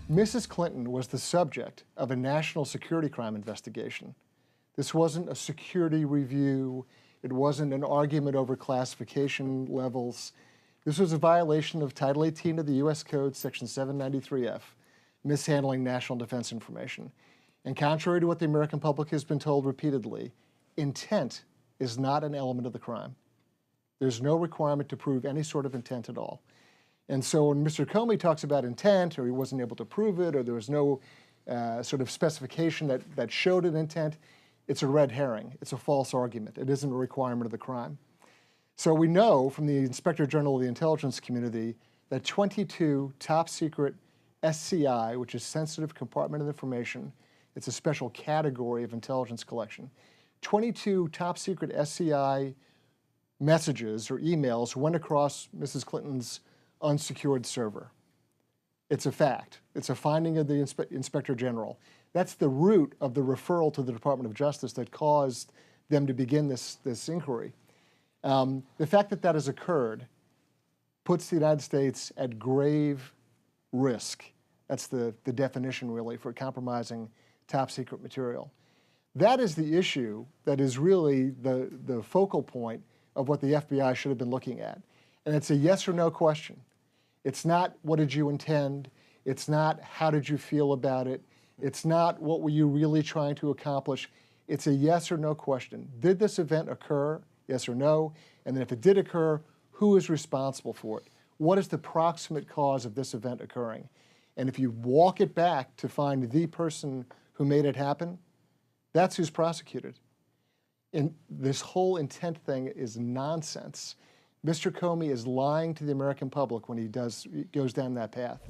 Mrs. Clinton was the subject of a national security crime investigation. This wasn't a security review. It wasn't an argument over classification levels. This was a violation of Title 18 of the U.S. Code, Section 793F, mishandling national defense information. And contrary to what the American public has been told repeatedly, intent is not an element of the crime. There's no requirement to prove any sort of intent at all. And so when Mr. Comey talks about intent, or he wasn't able to prove it, or there was no sort of specification that showed an intent, it's a red herring. It's a false argument. It isn't a requirement of the crime. So we know from the Inspector General of the Intelligence Community that 22 top secret SCI, which is sensitive compartmented information, it's a special category of intelligence collection, 22 top secret SCI messages or emails went across Mrs. Clinton's unsecured server. It's a fact. It's a finding of the Inspector General. That's the root of the referral to the Department of Justice that caused them to begin this inquiry. The fact that that has occurred puts the United States at grave risk. That's the definition, really, for compromising top secret material. That is the issue that is really the focal point of what the FBI should have been looking at. And it's a yes or no question. It's not what did you intend. It's not how did you feel about it. It's not what were you really trying to accomplish. It's a yes or no question. Did this event occur? Yes or no? And then if it did occur, who is responsible for it? What is the proximate cause of this event occurring? And if you walk it back to find the person who made it happen, that's who's prosecuted. And this whole intent thing is nonsense. Mr. Comey is lying to the American public when he goes down that path.